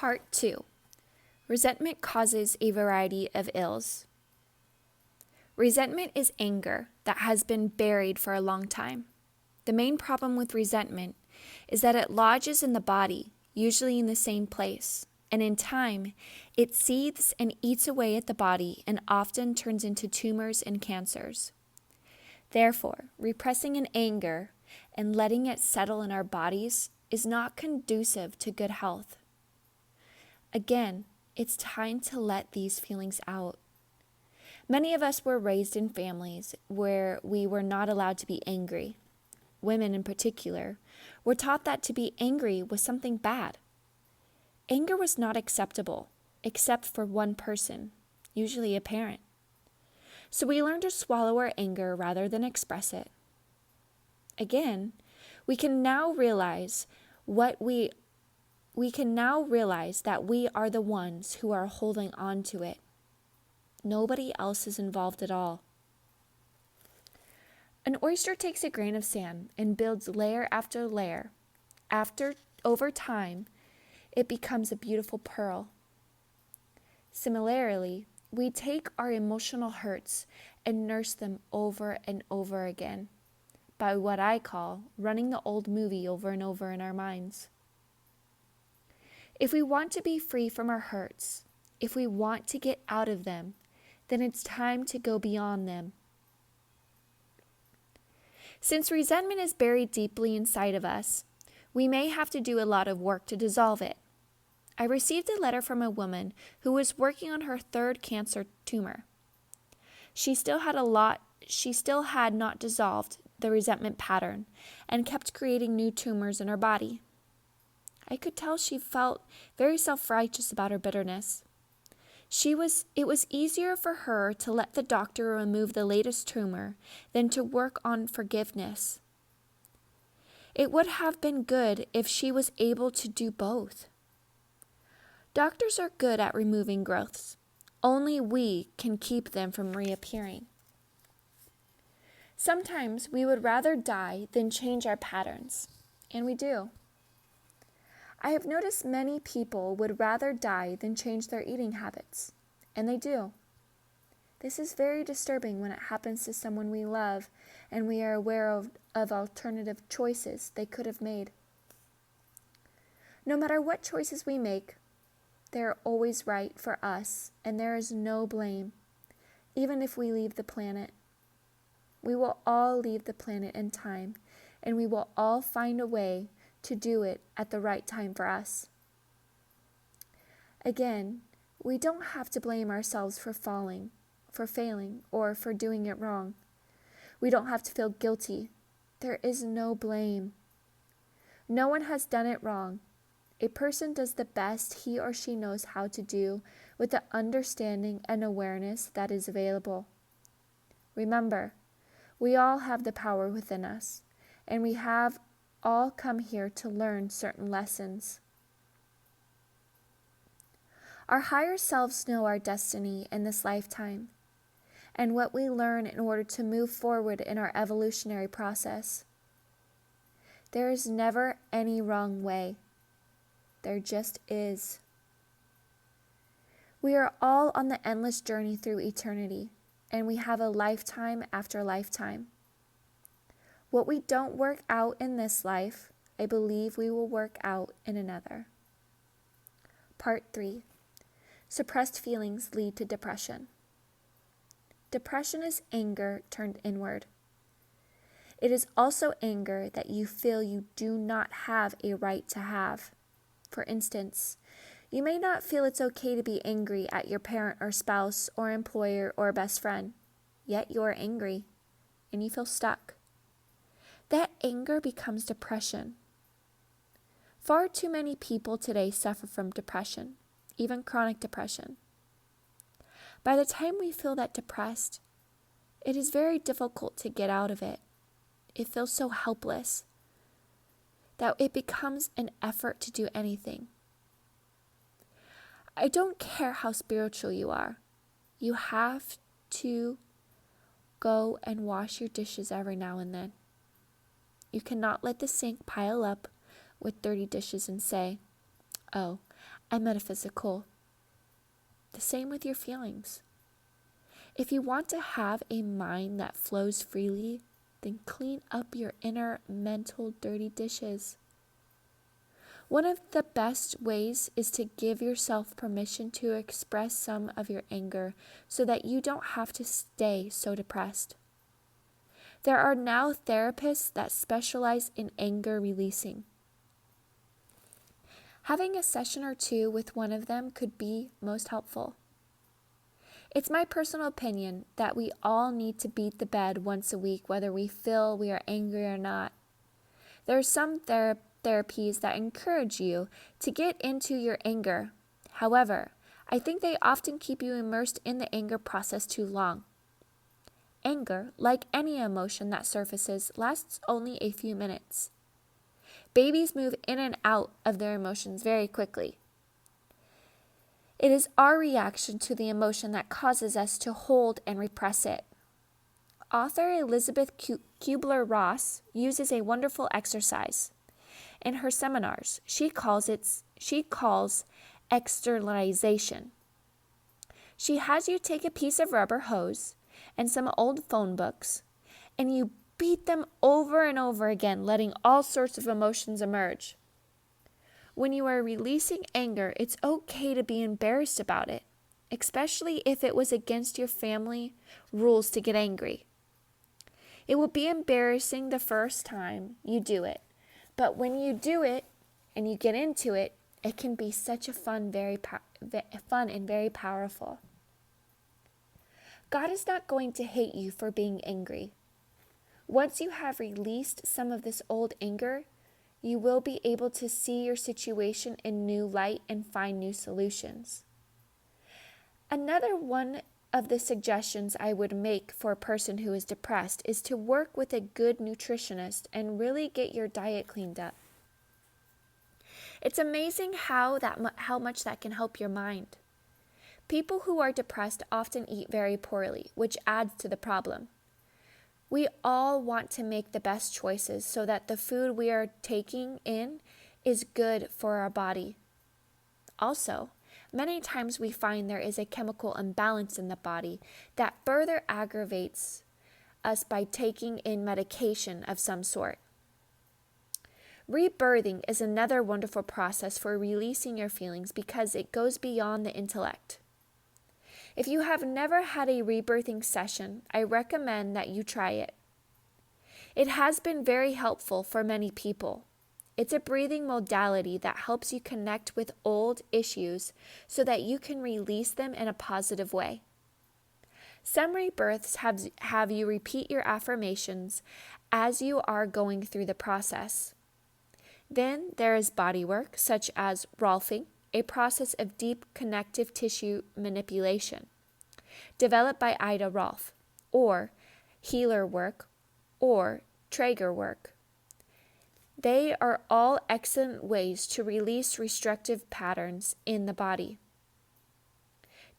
Part 2. Resentment causes a variety of ills. Resentment is anger that has been buried for a long time. The main problem with resentment is that it lodges in the body, usually in the same place, and in time, it seethes and eats away at the body and often turns into tumors and cancers. Therefore, repressing an anger and letting it settle in our bodies is not conducive to good health. Again, it's time to let these feelings out. Many of us were raised in families where we were not allowed to be angry. Women in particular were taught that to be angry was something bad. Anger was not acceptable, except for one person, usually a parent. So we learned to swallow our anger rather than express it. Again, we can now realize that we are the ones who are holding on to it. Nobody else is involved at all. An oyster takes a grain of sand and builds layer after layer. Over time, it becomes a beautiful pearl. Similarly, we take our emotional hurts and nurse them over and over again by what I call running the old movie over and over in our minds. If we want to be free from our hurts, if we want to get out of them, then it's time to go beyond them. Since resentment is buried deeply inside of us, we may have to do a lot of work to dissolve it. I received a letter from a woman who was working on her third cancer tumor. She still had not dissolved the resentment pattern and kept creating new tumors in her body. I could tell she felt very self-righteous about her bitterness. It was easier for her to let the doctor remove the latest tumor than to work on forgiveness. It would have been good if she was able to do both. Doctors are good at removing growths. Only we can keep them from reappearing. Sometimes we would rather die than change our patterns, and we do. I have noticed many people would rather die than change their eating habits, and they do. This is very disturbing when it happens to someone we love and we are aware of alternative choices they could have made. No matter what choices we make, they are always right for us, and there is no blame, even if we leave the planet. We will all leave the planet in time, and we will all find a way to do it at the right time for us. Again, we don't have to blame ourselves for failing, or for doing it wrong. We don't have to feel guilty. There is no blame. No one has done it wrong. A person does the best he or she knows how to do with the understanding and awareness that is available. Remember, we all have the power within us, and we have all come here to learn certain lessons. Our higher selves know our destiny in this lifetime and what we learn in order to move forward in our evolutionary process. There is never any wrong way. There just is. We are all on the endless journey through eternity, and we have a lifetime after lifetime. What we don't work out in this life, I believe we will work out in another. Part 3. Suppressed feelings lead to depression. Depression is anger turned inward. It is also anger that you feel you do not have a right to have. For instance, you may not feel it's okay to be angry at your parent or spouse or employer or best friend, yet you are angry and you feel stuck. That anger becomes depression. Far too many people today suffer from depression, even chronic depression. By the time we feel that depressed, it is very difficult to get out of it. It feels so helpless that it becomes an effort to do anything. I don't care how spiritual you are. You have to go and wash your dishes every now and then. You cannot let the sink pile up with dirty dishes and say, "Oh, and metaphysical. The same with your feelings. If you want to have a mind that flows freely, then clean up your inner mental dirty dishes. One of the best ways is to give yourself permission to express some of your anger so that you don't have to stay so depressed. There are now therapists that specialize in anger releasing. Having a session or two with one of them could be most helpful. It's my personal opinion that we all need to beat the bed once a week, whether we feel we are angry or not. There are some therapies that encourage you to get into your anger. However, I think they often keep you immersed in the anger process too long. Anger, like any emotion that surfaces, lasts only a few minutes. Babies move in and out of their emotions very quickly. It is our reaction to the emotion that causes us to hold and repress it. Author Elizabeth Kubler-Ross uses a wonderful exercise. In her seminars, she calls externalization. She has you take a piece of rubber hose and some old phone books, and you beat them over and over again, letting all sorts of emotions emerge. When you are releasing anger, it's okay to be embarrassed about it, especially if it was against your family rules to get angry. It will be embarrassing the first time you do it, but when you do it and you get into it, it can be such a fun and very powerful. God is not going to hate you for being angry. Once you have released some of this old anger, you will be able to see your situation in new light and find new solutions. Another one of the suggestions I would make for a person who is depressed is to work with a good nutritionist and really get your diet cleaned up. It's amazing how much that can help your mind. People who are depressed often eat very poorly, which adds to the problem. We all want to make the best choices so that the food we are taking in is good for our body. Also, many times we find there is a chemical imbalance in the body that further aggravates us by taking in medication of some sort. Rebirthing is another wonderful process for releasing your feelings because it goes beyond the intellect. If you have never had a rebirthing session, I recommend that you try it. It has been very helpful for many people. It's a breathing modality that helps you connect with old issues so that you can release them in a positive way. Some rebirths have you repeat your affirmations as you are going through the process. Then there is body work, such as Rolfing, a process of deep connective tissue manipulation, developed by Ida Rolf, or healer work, or Traeger work. They are all excellent ways to release restrictive patterns in the body.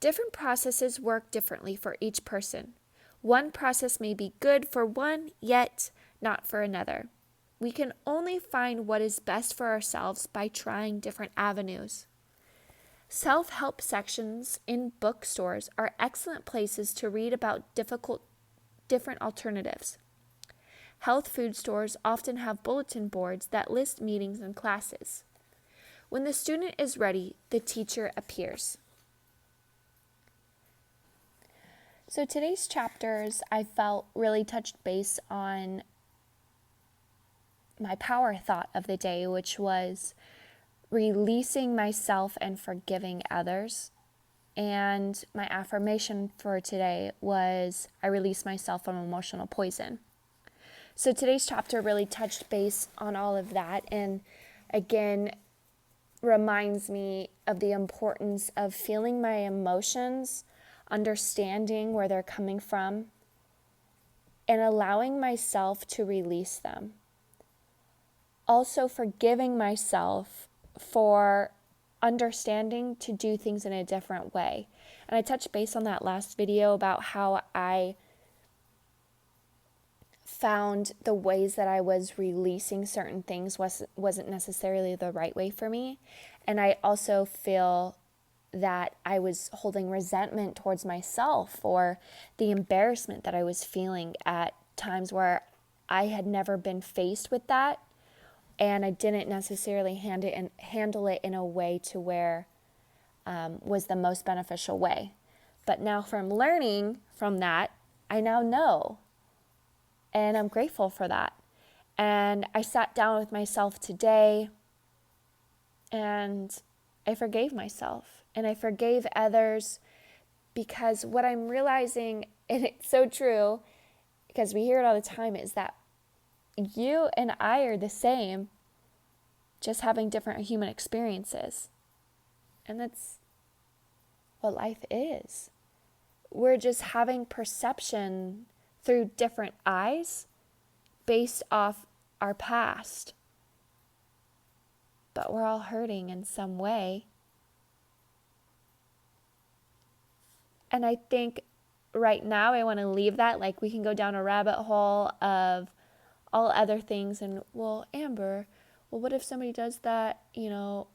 Different processes work differently for each person. One process may be good for one, yet not for another. We can only find what is best for ourselves by trying different avenues. Self-help sections in bookstores are excellent places to read about different alternatives. Health food stores often have bulletin boards that list meetings and classes. When the student is ready, the teacher appears. So today's chapters, I felt really touched base on my power thought of the day, which was releasing myself and forgiving others. And my affirmation for today was, I release myself from emotional poison. So today's chapter really touched base on all of that, and again reminds me of the importance of feeling my emotions, understanding where they're coming from, and allowing myself to release them. Also forgiving myself for understanding to do things in a different way. And I touched base on that last video about how I found the ways that I was releasing certain things wasn't necessarily the right way for me. And I also feel that I was holding resentment towards myself for the embarrassment that I was feeling at times where I had never been faced with that, and I didn't necessarily handle it in a way to where was the most beneficial way. But now from learning from that, I now know, and I'm grateful for that. And I sat down with myself today and I forgave myself and I forgave others, because what I'm realizing, and it's so true because we hear it all the time, is that you and I are the same, just having different human experiences. And that's what life is. We're just having perception through different eyes based off our past. But we're all hurting in some way. And I think right now I want to leave that. Like, we can go down a rabbit hole of all other things. And, well, Amber, well, what if somebody does that,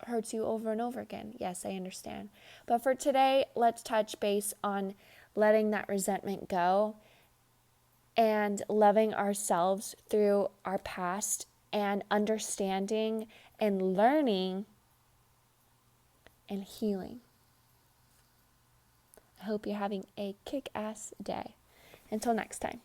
hurts you over and over again? Yes, I understand. But for today, let's touch base on letting that resentment go and loving ourselves through our past and understanding and learning and healing. I hope you're having a kick-ass day. Until next time.